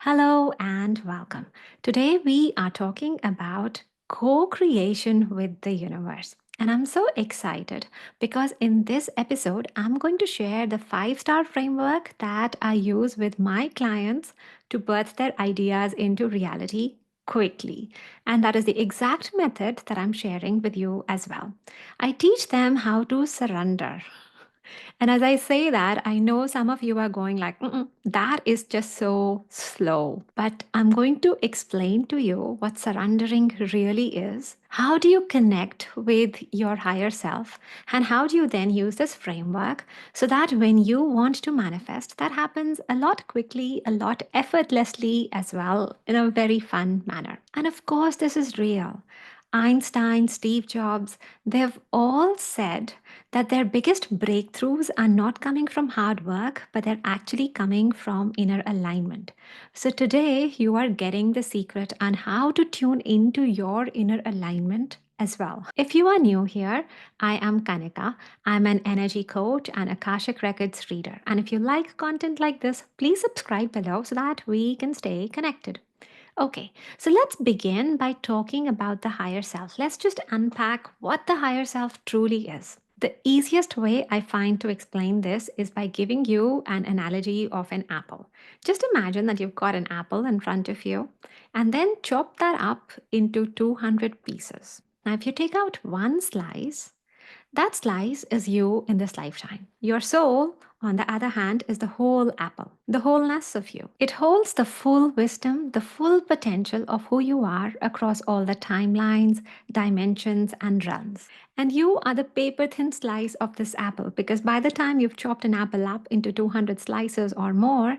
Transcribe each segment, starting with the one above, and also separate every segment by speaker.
Speaker 1: Hello and welcome. Today we are talking about co creation with the universe. And I'm so excited because in this episode, I'm going to share the 5-star framework that I use with my clients to birth their ideas into reality quickly. And that is the exact method that I'm sharing with you as well. I teach them how to surrender. And as I say that, I know some of you are going like, that is just so slow. But I'm going to explain to you what surrendering really is. How do you connect with your higher self? And how do you then use this framework so that when you want to manifest, that happens a lot quickly, a lot effortlessly as well, in a very fun manner. And of course, this is real. Einstein, Steve Jobs, they've all said that their biggest breakthroughs are not coming from hard work, but they're actually coming from inner alignment. So today, you are getting the secret on how to tune into your inner alignment as well. If you are new here, I am Kanika. I'm an energy coach and Akashic Records reader. And if you like content like this, please subscribe below so that we can stay connected. Okay, so let's begin by talking about the higher self. Let's just unpack what the higher self truly is. The easiest way I find to explain this is by giving you an analogy of an apple. Just imagine that you've got an apple in front of you and then chop that up into 200 pieces. Now, if you take out one slice, that slice is you in this lifetime. Your soul, on the other hand, is the whole apple, the wholeness of you. It holds the full wisdom, the full potential of who you are across all the timelines, dimensions, and realms. And you are the paper thin slice of this apple because by the time you've chopped an apple up into 200 slices or more,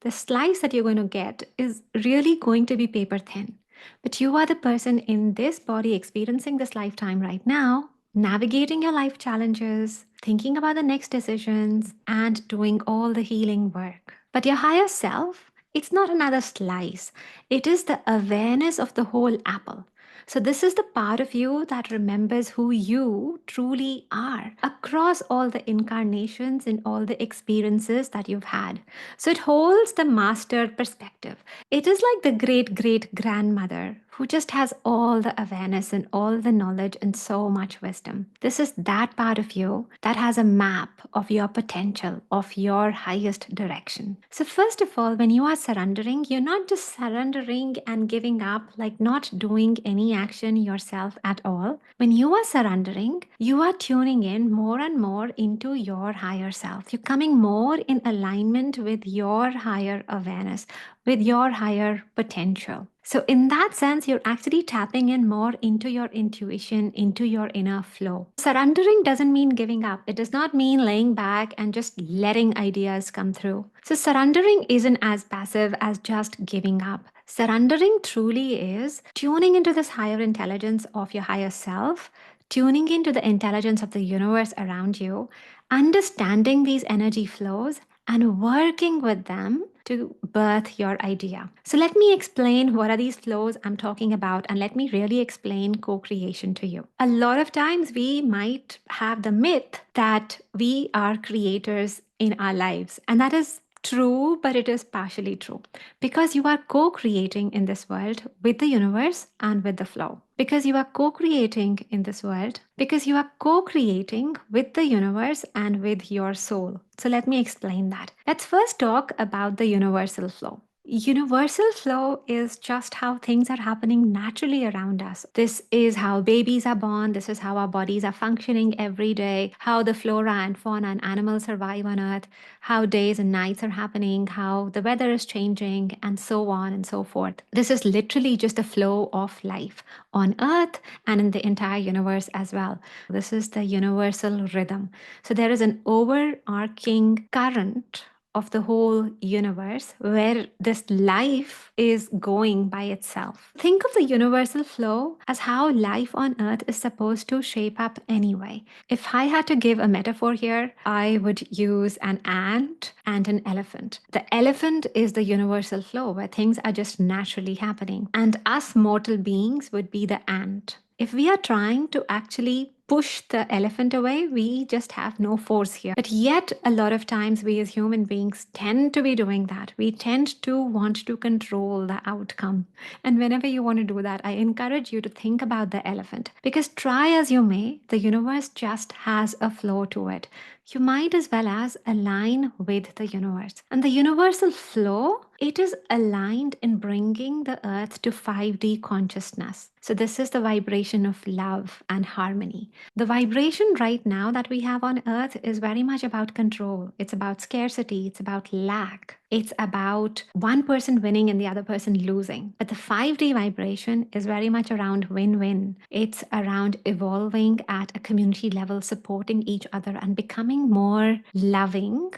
Speaker 1: the slice that you're going to get is really going to be paper thin. But you are the person in this body experiencing this lifetime right now, navigating your life challenges, thinking about the next decisions, and doing all the healing work. But your higher self, it's not another slice, it is the awareness of the whole apple. So, this is the part of you that remembers who you truly are across all the incarnations and all the experiences that you've had. So, it holds the master perspective. It is like the great great grandmother who just has all the awareness and all the knowledge and so much wisdom. This is that part of you that has a map of your potential, of your highest direction. So, first of all, when you are surrendering, you're not just surrendering and giving up, like not doing any action yourself at all. When you are surrendering, you are tuning in more and more into your higher self. You're coming more in alignment with your higher awareness, with your higher potential. So, in that sense, you're actually tapping in more into your intuition, into your inner flow. Surrendering doesn't mean giving up. It does not mean laying back and just letting ideas come through. So, surrendering isn't as passive as just giving up. Surrendering truly is tuning into this higher intelligence of your higher self, tuning into the intelligence of the universe around you, understanding these energy flows, and working with them to birth your idea. So let me explain what are these flows I'm talking about, and let me really explain co-creation to you. A lot of times we might have the myth that we are creators in our lives, and that is true, but it is partially true because you are co creating in this world with the universe and with the flow. Because you are co creating in this world, because you are co creating with the universe and with your soul. So, let me explain that. Let's first talk about the universal flow. Universal flow is just how things are happening naturally around us. This is how babies are born. This is how our bodies are functioning every day, how the flora and fauna and animals survive on Earth, how days and nights are happening, how the weather is changing, and so on and so forth. This is literally just the flow of life on Earth and in the entire universe as well. This is the universal rhythm. So there is an overarching current of the whole universe where this life is going by itself. Think of the universal flow as how life on earth is supposed to shape up anyway. If I had to give a metaphor here, I would use an ant and an elephant. The elephant is the universal flow where things are just naturally happening, and us mortal beings would be the ant. If we are trying to actually push the elephant away, we just have no force here. But yet, a lot of times, we as human beings tend to be doing that. We tend to want to control the outcome. And whenever you want to do that, I encourage you to think about the elephant. Because try as you may, the universe just has a flow to it. You might as well as align with the universe. And the universal flow, it is aligned in bringing the earth to 5D consciousness. So, this is the vibration of love and harmony. The vibration right now that we have on earth is very much about control. It's about scarcity, it's about lack. It's about one person winning and the other person losing. But the 5D vibration is very much around win win. It's around evolving at a community level, supporting each other, and becoming more loving,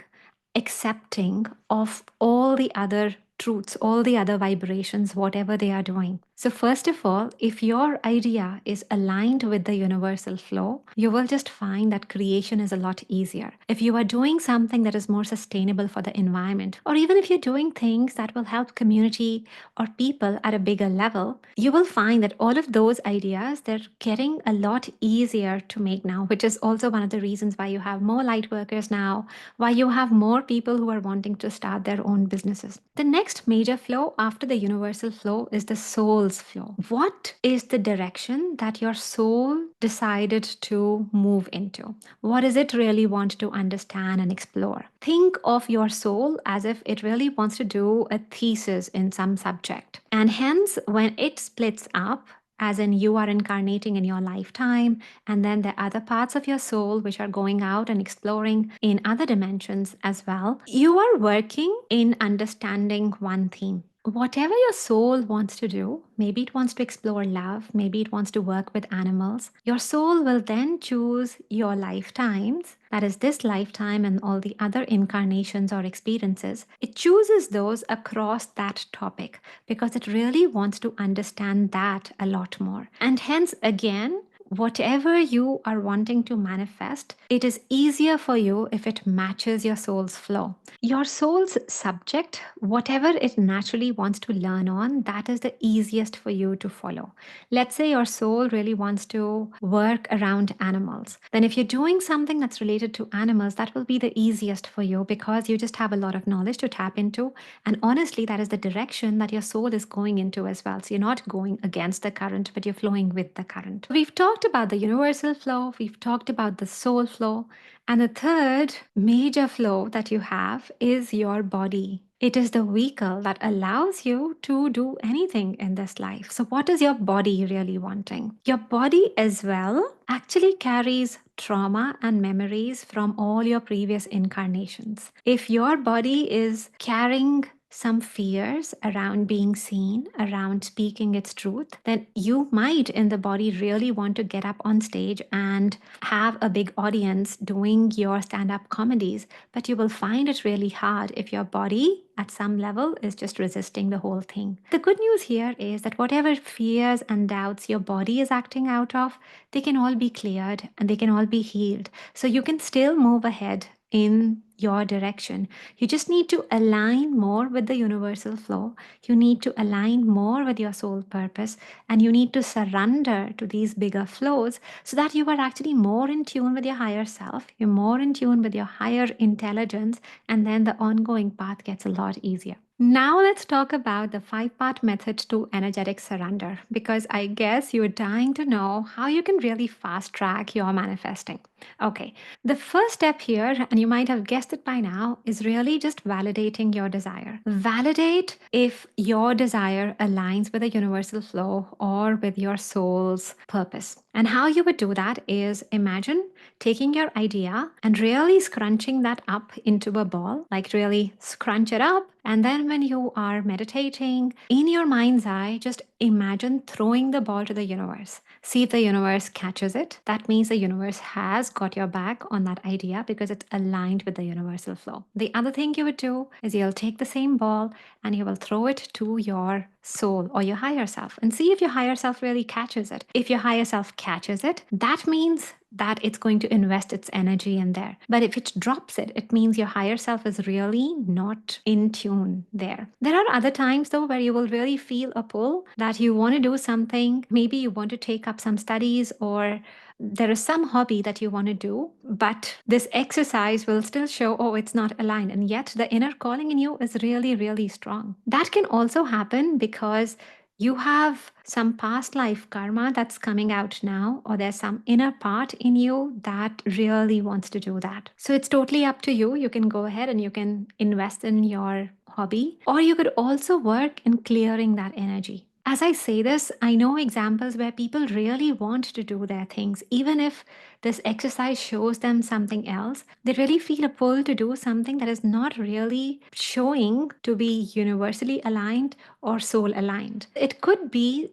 Speaker 1: accepting of all the other truths, all the other vibrations, whatever they are doing. So, first of all, if your idea is aligned with the universal flow, you will just find that creation is a lot easier. If you are doing something that is more sustainable for the environment, or even if you're doing things that will help community or people at a bigger level, you will find that all of those ideas, they're getting a lot easier to make now, which is also one of the reasons why you have more light workers now, why you have more people who are wanting to start their own businesses. The next major flow after the universal flow is the soul's flow. What is the direction that your soul decided to move into? What does it really want to understand and explore? Think of your soul as if it really wants to do a thesis in some subject. And hence, when it splits up, as in you are incarnating in your lifetime, and then the other parts of your soul which are going out and exploring in other dimensions as well, you are working in understanding one theme. Whatever your soul wants to do, maybe it wants to explore love, maybe it wants to work with animals, your soul will then choose your lifetimes, that is, this lifetime and all the other incarnations or experiences. It chooses those across that topic because it really wants to understand that a lot more. And hence, again, whatever you are wanting to manifest, it is easier for you if it matches your soul's flow. Your soul's subject, whatever it naturally wants to learn on, that is the easiest for you to follow. Let's say your soul really wants to work around animals. Then, if you're doing something that's related to animals, that will be the easiest for you because you just have a lot of knowledge to tap into. And honestly, that is the direction that your soul is going into as well. So, you're not going against the current, but you're flowing with the current. We've talked about the universal flow, we've talked about the soul flow. And the third major flow that you have is your body. It is the vehicle that allows you to do anything in this life. So, what is your body really wanting? Your body, as well, actually carries trauma and memories from all your previous incarnations. If your body is carrying some fears around being seen, around speaking its truth, then you might in the body really want to get up on stage and have a big audience doing your stand up comedies. But you will find it really hard if your body at some level is just resisting the whole thing. The good news here is that whatever fears and doubts your body is acting out of, they can all be cleared and they can all be healed. So you can still move ahead in your direction. You just need to align more with the universal flow. You need to align more with your soul purpose, and you need to surrender to these bigger flows so that you are actually more in tune with your higher self. You're more in tune with your higher intelligence, and then the ongoing path gets a lot easier. Now, let's talk about the 5-part method to energetic surrender because I guess you're dying to know how you can really fast track your manifesting. Okay, the first step here, and you might have guessed it by now, is really just validating your desire. Validate if your desire aligns with the universal flow or with your soul's purpose. And how you would do that is imagine taking your idea and really scrunching that up into a ball, like really scrunch it up. And then when you are meditating, in your mind's eye, just imagine throwing the ball to the universe. See if the universe catches it. That means the universe has got your back on that idea because it's aligned with the universal flow. The other thing you would do is you'll take the same ball and you will throw it to your soul or your higher self and see if your higher self really catches it. If your higher self catches it, that means that it's going to invest its energy in there. But if it drops it, it means your higher self is really not in tune there. There are other times though where you will really feel a pull that you want to do something. Maybe you want to take up some studies, or there is some hobby that you want to do, but this exercise will still show, oh, it's not aligned. And yet the inner calling in you is really, really strong. That can also happen because you have some past life karma that's coming out now, or there's some inner part in you that really wants to do that. So it's totally up to you. You can go ahead and you can invest in your hobby, or you could also work in clearing that energy. As I say this, I know examples where people really want to do their things, even if this exercise shows them something else. They really feel a pull to do something that is not really showing to be universally aligned or soul aligned. It could be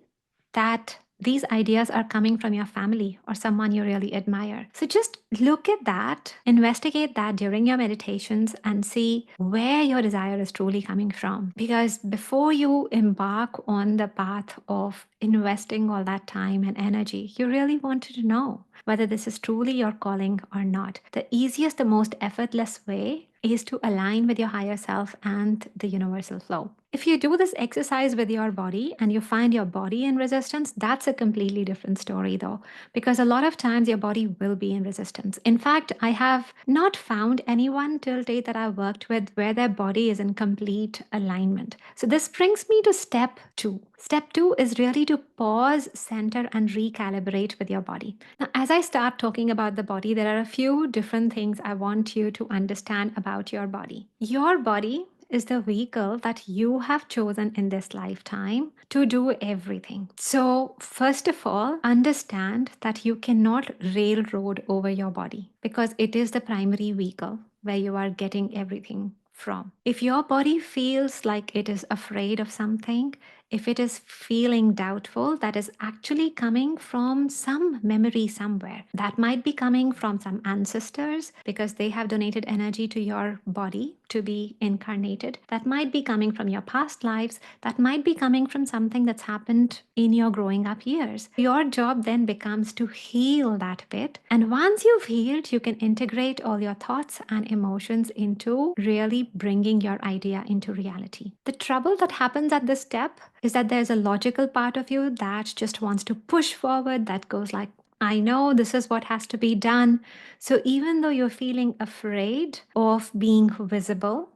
Speaker 1: that these ideas are coming from your family or someone you really admire. So just look at that, investigate that during your meditations, and see where your desire is truly coming from. Because before you embark on the path of investing all that time and energy, you really wanted to know whether this is truly your calling or not. The easiest, the most effortless way is to align with your higher self and the universal flow. If you do this exercise with your body and you find your body in resistance, that's a completely different story, though, because a lot of times your body will be in resistance. In fact, I have not found anyone till date that I've worked with where their body is in complete alignment. So, this brings me to step two. Step two is really to pause, center, and recalibrate with your body. Now, as I start talking about the body, there are a few different things I want you to understand about your body. Your body is the vehicle that you have chosen in this lifetime to do everything. So, first of all, understand that you cannot railroad over your body because it is the primary vehicle where you are getting everything from. If your body feels like it is afraid of something, if it is feeling doubtful, that is actually coming from some memory somewhere. That might be coming from some ancestors because they have donated energy to your body to be incarnated. That might be coming from your past lives. That might be coming from something that's happened in your growing up years. Your job then becomes to heal that bit. And once you've healed, you can integrate all your thoughts and emotions into really bringing your idea into reality. The trouble that happens at this step is that there's a logical part of you that just wants to push forward, that goes like, I know this is what has to be done. So even though you're feeling afraid of being visible,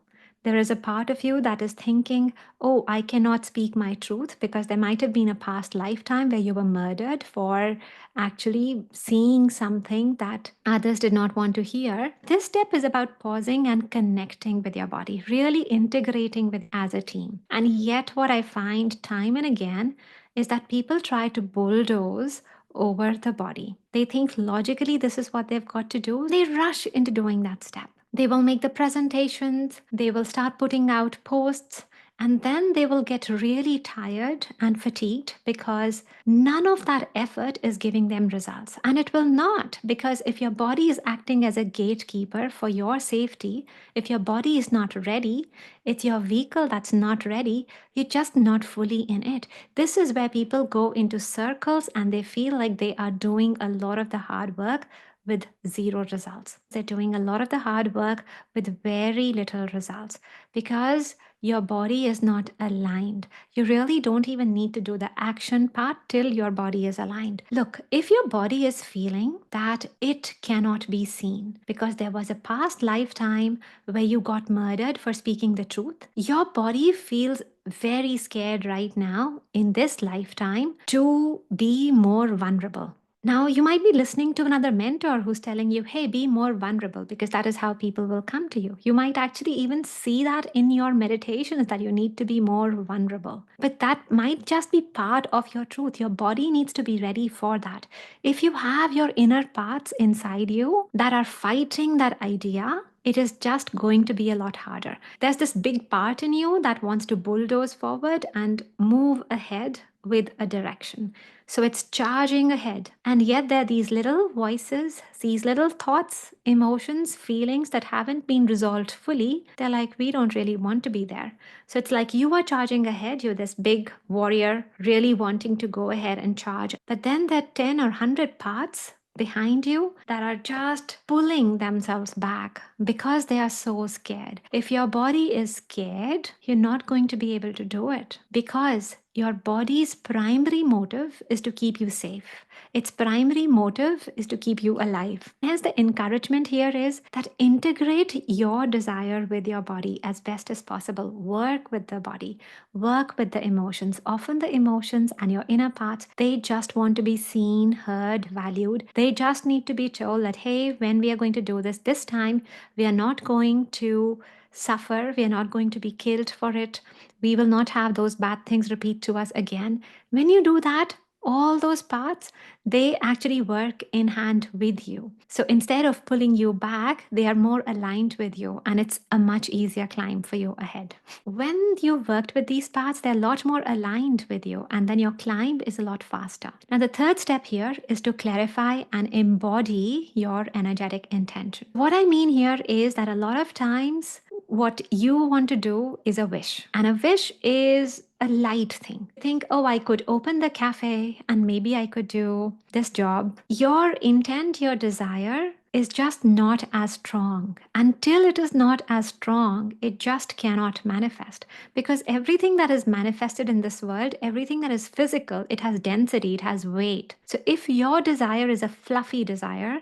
Speaker 1: there is a part of you that is thinking, oh, I cannot speak my truth because there might have been a past lifetime where you were murdered for actually seeing something that others did not want to hear. This step is about pausing and connecting with your body, really integrating with as a team. And yet, what I find time and again is that people try to bulldoze over the body. They think logically this is what they've got to do. They rush into doing that step. They will make the presentations, they will start putting out posts, and then they will get really tired and fatigued because none of that effort is giving them results. And it will not, because if your body is acting as a gatekeeper for your safety, if your body is not ready, it's your vehicle that's not ready, you're just not fully in it. This is where people go into circles and they feel like they are doing a lot of the hard work with zero results. They're doing a lot of the hard work with very little results because your body is not aligned. You really don't even need to do the action part till your body is aligned. Look, if your body is feeling that it cannot be seen because there was a past lifetime where you got murdered for speaking the truth, your body feels very scared right now in this lifetime to be more vulnerable. Now, you might be listening to another mentor who's telling you, hey, be more vulnerable because that is how people will come to you. You might actually even see that in your meditations that you need to be more vulnerable. But that might just be part of your truth. Your body needs to be ready for that. If you have your inner parts inside you that are fighting that idea, it is just going to be a lot harder. There's this big part in you that wants to bulldoze forward and move ahead with a direction. So it's charging ahead. And yet there are these little voices, these little thoughts, emotions, feelings that haven't been resolved fully. They're like, we don't really want to be there. So it's like you are charging ahead. You're this big warrior, really wanting to go ahead and charge. But then there are 10 or 100 parts behind you that are just pulling themselves back because they are so scared. If your body is scared, you're not going to be able to do it because your body's primary motive is to keep you safe. Its primary motive is to keep you alive. Hence, the encouragement here is that integrate your desire with your body as best as possible. Work with the body, work with the emotions. Often, the emotions and your inner parts, they just want to be seen, heard, valued. They just need to be told that, hey, when we are going to do this time, we are not going to suffer, we are not going to be killed for it, we will not have those bad things repeat to us again. When you do that, all those parts, they actually work in hand with you. So instead of pulling you back, they are more aligned with you, and it's a much easier climb for you ahead. When you've worked with these parts, they're a lot more aligned with you, and then your climb is a lot faster. Now, the third step here is to clarify and embody your energetic intention. What I mean here is that a lot of times, what you want to do is a wish, and a wish is a light thing. Think, oh, I could open the cafe and maybe I could do this job. Your intent, your desire is just not as strong. Until it is not as strong, it just cannot manifest. Because everything that is manifested in this world, everything that is physical, it has density, it has weight. So if your desire is a fluffy desire,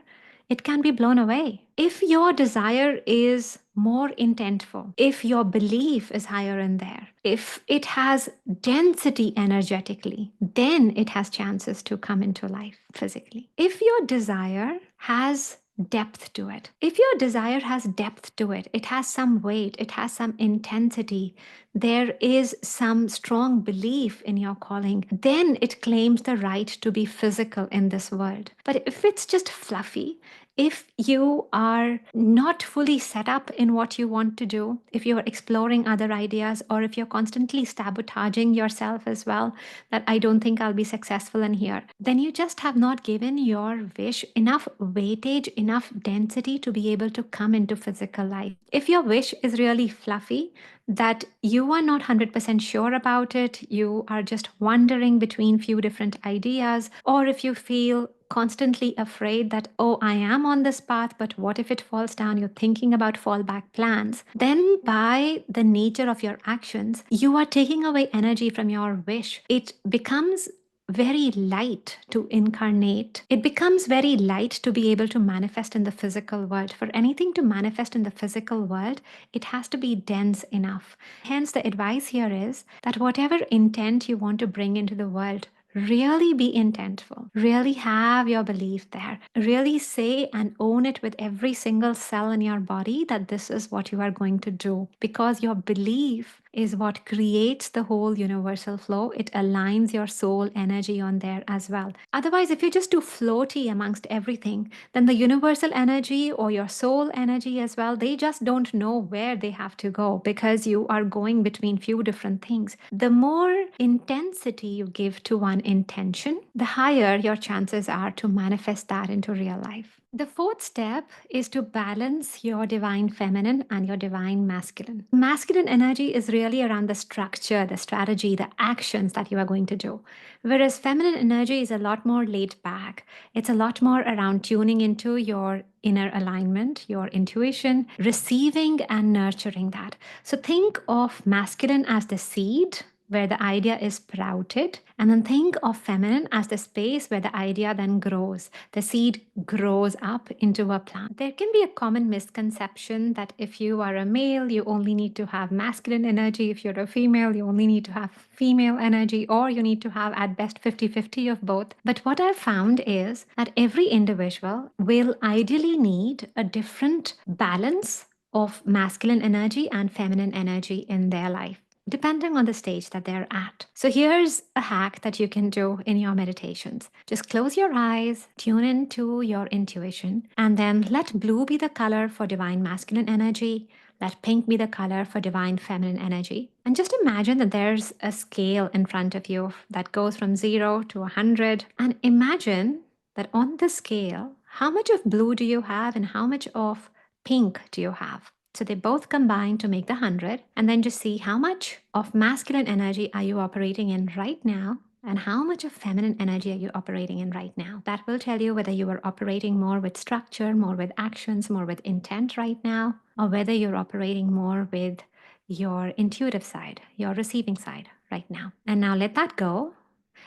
Speaker 1: it can be blown away. If your desire is more intentful, if your belief is higher in there, if it has density energetically, then it has chances to come into life physically. If your desire has depth to it, if your desire has depth to it, it has some weight, it has some intensity, there is some strong belief in your calling, then it claims the right to be physical in this world. But if it's just fluffy, if you are not fully set up in what you want to do, if you're exploring other ideas, or if you're constantly sabotaging yourself as well, that I don't think I'll be successful in here, then you just have not given your wish enough weightage, enough density to be able to come into physical life. If your wish is really fluffy, that you are not 100% sure about it, you are just wandering between few different ideas, or if you feel constantly afraid that, oh, I am on this path, but what if it falls down? You're thinking about fallback plans. Then, by the nature of your actions, you are taking away energy from your wish. It becomes very light to incarnate. It becomes very light to be able to manifest in the physical world. For anything to manifest in the physical world, it has to be dense enough. Hence, the advice here is that whatever intent you want to bring into the world, really be intentful. Really have your belief there. Really say and own it with every single cell in your body that this is what you are going to do. Because your belief is what creates the whole universal flow. It aligns your soul energy on there as well. Otherwise, if you're just too floaty amongst everything, then the universal energy or your soul energy as well, they just don't know where they have to go because you are going between few different things. The more intensity you give to one intention, the higher your chances are to manifest that into real life. The fourth step is to balance your divine feminine and your divine masculine. Masculine energy is really around the structure, the strategy, the actions that you are going to do. Whereas feminine energy is a lot more laid back. It's a lot more around tuning into your inner alignment, your intuition, receiving and nurturing that. So think of masculine as the seed where the idea is sprouted, and then think of feminine as the space where the idea then grows. The seed grows up into a plant. There can be a common misconception that if you are a male, you only need to have masculine energy. If you're a female, you only need to have female energy, or you need to have at best 50-50 of both. But what I've found is that every individual will ideally need a different balance of masculine energy and feminine energy in their life, depending on the stage that they're at. So here's a hack that you can do in your meditations. Just close your eyes, tune into your intuition, and then let blue be the color for divine masculine energy. Let pink be the color for divine feminine energy. And just imagine that there's a scale in front of you that goes from 0 to 100. And imagine that on the scale, how much of blue do you have and how much of pink do you have? So they both combine to make the 100. And then just see how much of masculine energy are you operating in right now And how much of feminine energy are you operating in right now? That will tell you whether you are operating more with structure, more with actions, more with intent right now, or whether you're operating more with your intuitive side, your receiving side right now. And now let that go.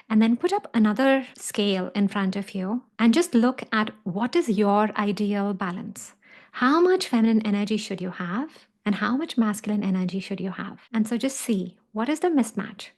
Speaker 1: And then put up another scale in front of you and just look at what is your ideal balance. How much feminine energy should you have? And how much masculine energy should you have? And so just see what is the mismatch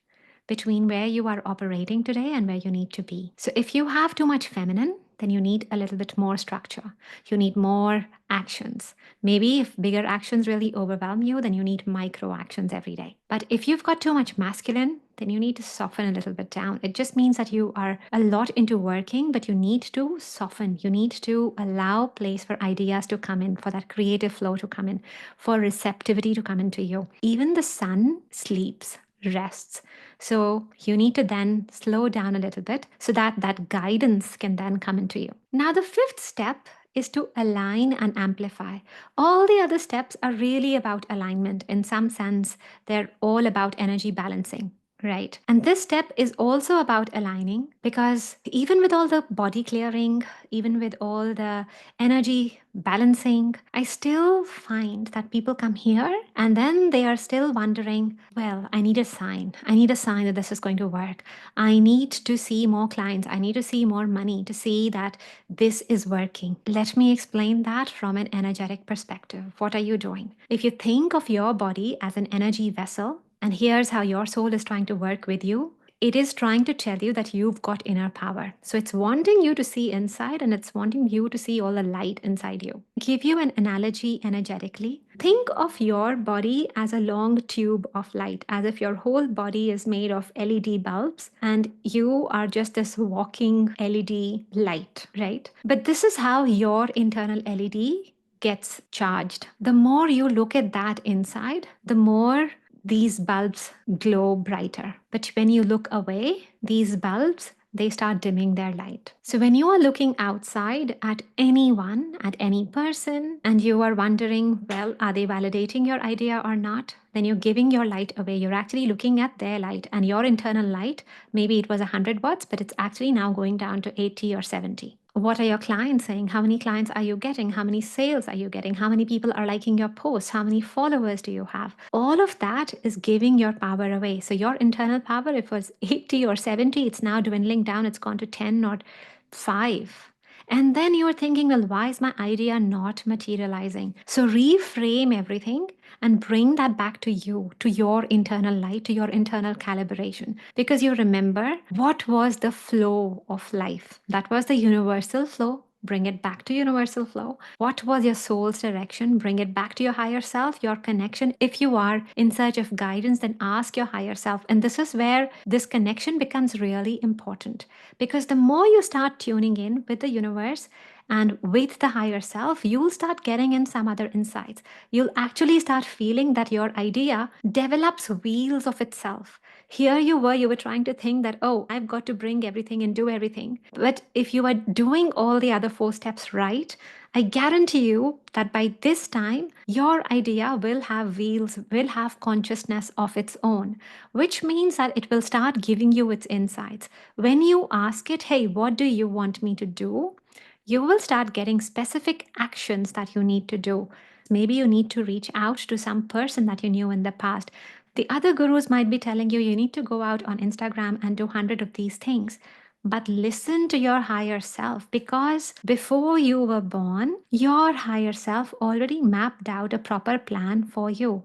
Speaker 1: between where you are operating today and where you need to be. So if you have too much feminine, then you need a little bit more structure. You need more actions. Maybe if bigger actions really overwhelm you, then you need micro actions every day. But if you've got too much masculine, then you need to soften a little bit down. It just means that you are a lot into working, but you need to soften. You need to allow place for ideas to come in, for that creative flow to come in, for receptivity to come into you. Even the sun sleeps, rests. So you need to then slow down a little bit so that that guidance can then come into you. Now, the fifth step is to align and amplify. All the other steps are really about alignment. In some sense, they're all about energy balancing. Right. And this step is also about aligning because even with all the body clearing, even with all the energy balancing, I still find that people come here and then they are still wondering, well, I need a sign. I need a sign that this is going to work. I need to see more clients. I need to see more money to see that this is working. Let me explain that from an energetic perspective. What are you doing? If you think of your body as an energy vessel, and here's how your soul is trying to work with you. It is trying to tell you that you've got inner power. So it's wanting you to see inside and it's wanting you to see all the light inside you. Give you an analogy energetically. Think of your body as a long tube of light, as if your whole body is made of LED bulbs and you are just this walking LED light, right? But this is how your internal LED gets charged. The more you look at that inside, the more these bulbs glow brighter. But when you look away, these bulbs, they start dimming their light. So when you are looking outside at anyone, at any person, and you are wondering, well, are they validating your idea or not? Then you're giving your light away. You're actually looking at their light and your internal light. Maybe it was 100 watts, but it's actually now going down to 80 or 70. What are your clients saying? How many clients are you getting? How many sales are you getting? How many people are liking your posts? How many followers do you have? All of that is giving your power away. So your internal power, if it was 80 or 70, it's now dwindling down. It's gone to 10 or 5. And then you're thinking, well, why is my idea not materializing? So reframe everything and bring that back to you, to your internal light, to your internal calibration. Because you remember what was the flow of life? That was the universal flow. Bring it back to universal flow. What was your soul's direction? Bring it back to your higher self, your connection. If you are in search of guidance, then ask your higher self. And this is where this connection becomes really important. Because the more you start tuning in with the universe, and with the higher self, you'll start getting in some other insights. You'll actually start feeling that your idea develops wheels of itself. Here you were trying to think that, oh, I've got to bring everything and do everything. But if you are doing all the other 4 steps right, I guarantee you that by this time, your idea will have wheels, will have consciousness of its own, which means that it will start giving you its insights. When you ask it, hey, what do you want me to do? You will start getting specific actions that you need to do. Maybe you need to reach out to some person that you knew in the past. The other gurus might be telling you you need to go out on Instagram and do 100 of these things. But listen to your higher self because before you were born, your higher self already mapped out a proper plan for you.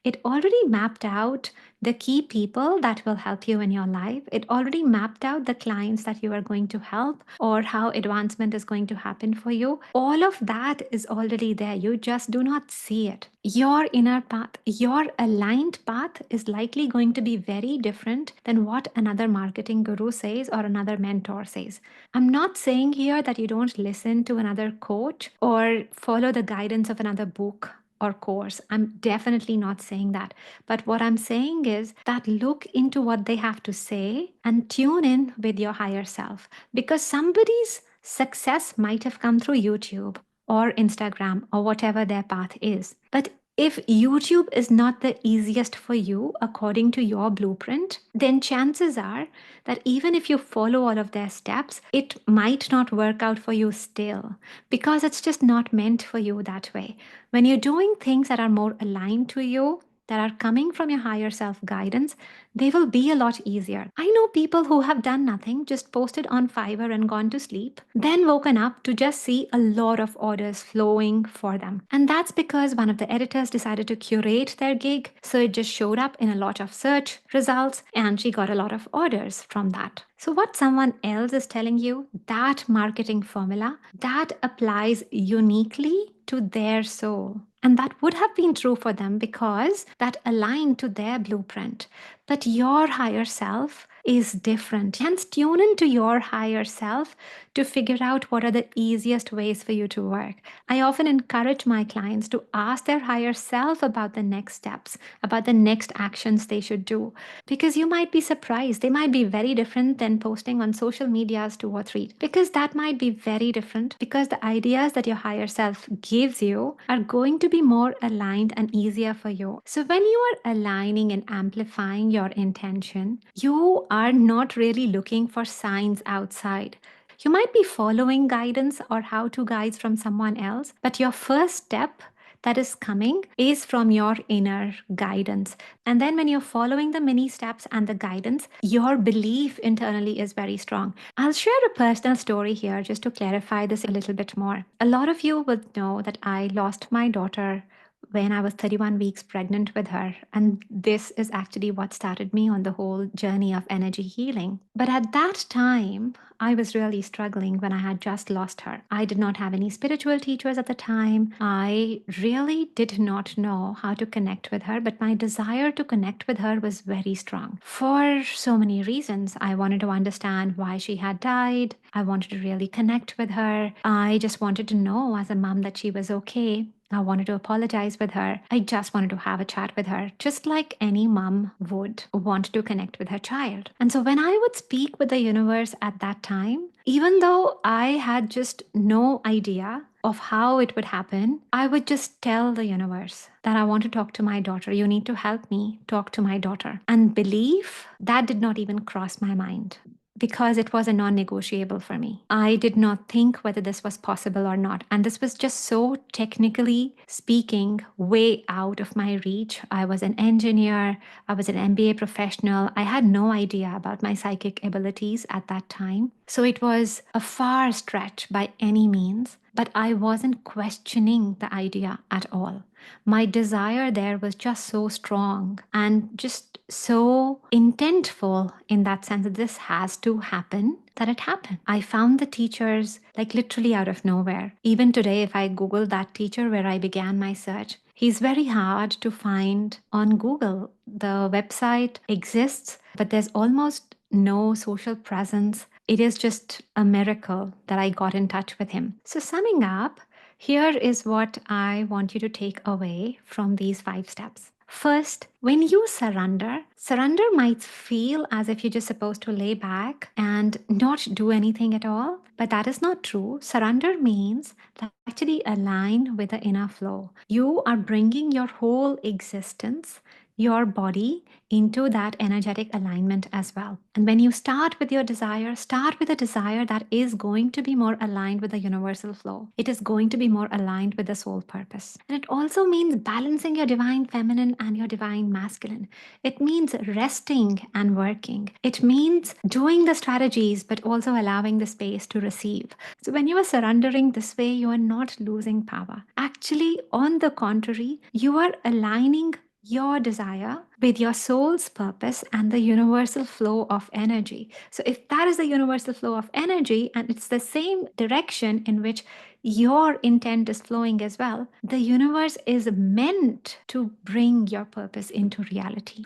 Speaker 1: It already mapped out the key people that will help you in your life. It already mapped out the clients that you are going to help or how advancement is going to happen for you. All of that is already there. You just do not see it. Your inner path, your aligned path is likely going to be very different than what another marketing guru says or another mentor says. I'm not saying here that you don't listen to another coach or follow the guidance of another book or course. I'm definitely not saying that. But what I'm saying is that look into what they have to say and tune in with your higher self because somebody's success might have come through YouTube or Instagram or whatever their path is. But If YouTube is not the easiest for you according to your blueprint, then chances are that even if you follow all of their steps, it might not work out for you still because it's just not meant for you that way. When you're doing things that are more aligned to you, that are coming from your higher self guidance, they will be a lot easier. I know people who have done nothing, just posted on Fiverr and gone to sleep, then woken up to just see a lot of orders flowing for them. And that's because one of the editors decided to curate their gig, so it just showed up in a lot of search results, and she got a lot of orders from that. So, what someone else is telling you, that marketing formula, that applies uniquely to their soul. And that would have been true for them because that aligned to their blueprint. But your higher self is different. Hence, tune into your higher self to figure out what are the easiest ways for you to work. I often encourage my clients to ask their higher self about the next steps, about the next actions they should do, because you might be surprised. They might be very different than posting on social medias 2 or 3, because that might be very different because the ideas that your higher self gives you are going to be more aligned and easier for you. So when you are aligning and amplifying your intention, you are not really looking for signs outside. You might be following guidance or how to guides from someone else, but your first step that is coming is from your inner guidance. And then when you're following the mini steps and the guidance, your belief internally is very strong. I'll share a personal story here just to clarify this a little bit more. A lot of you would know that I lost my daughter when I was 31 weeks pregnant with her. And this is actually what started me on the whole journey of energy healing. But at that time, I was really struggling when I had just lost her. I did not have any spiritual teachers at the time. I really did not know how to connect with her, but my desire to connect with her was very strong for so many reasons. I wanted to understand why she had died. I wanted to really connect with her. I just wanted to know as a mom that she was okay. I wanted to apologize with her. I just wanted to have a chat with her, just like any mom would want to connect with her child. And so when I would speak with the universe at that time, even though I had just no idea of how it would happen, I would just tell the universe that I want to talk to my daughter. You need to help me talk to my daughter. And belief, that did not even cross my mind because it was a non negotiable for me. I did not think whether this was possible or not. And this was just so technically speaking way out of my reach. I was an engineer, I was an MBA professional. I had no idea about my psychic abilities at that time. So it was a far stretch by any means, but I wasn't questioning the idea at all. My desire there was just so strong and just so intentful in that sense that this has to happen, that it happened. I found the teachers like literally out of nowhere. Even today, if I Google that teacher where I began my search, he's very hard to find on Google. The website exists, but there's almost no social presence. It is just a miracle that I got in touch with him. So, summing up, here is what I want you to take away from these 5 steps. First, when you surrender, surrender might feel as if you're just supposed to lay back and not do anything at all, but that is not true. Surrender means that actually align with the inner flow. You are bringing your whole existence, your body, into that energetic alignment as well. And when you start with your desire, start with a desire that is going to be more aligned with the universal flow. It is going to be more aligned with the soul purpose. And it also means balancing your divine feminine and your divine masculine. It means resting and working. It means doing the strategies, but also allowing the space to receive. So when you are surrendering this way, you are not losing power. Actually, on the contrary, you are aligning your desire with your soul's purpose and the universal flow of energy. So, if that is the universal flow of energy and it's the same direction in which your intent is flowing as well, the universe is meant to bring your purpose into reality.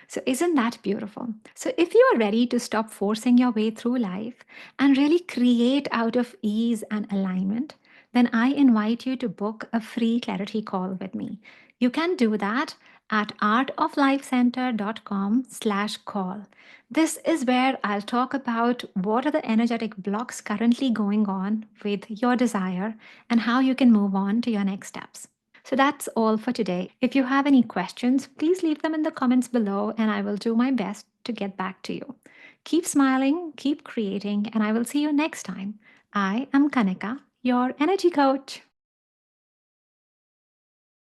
Speaker 1: So, isn't that beautiful? So, if you are ready to stop forcing your way through life and really create out of ease and alignment, then I invite you to book a free clarity call with me. You can do that at artoflifecenter.com/call. This is where I'll talk about what are the energetic blocks currently going on with your desire and how you can move on to your next steps. So that's all for today. If you have any questions, please leave them in the comments below and I will do my best to get back to you. Keep smiling, keep creating, and I will see you next time. I am Kanika, your energy coach.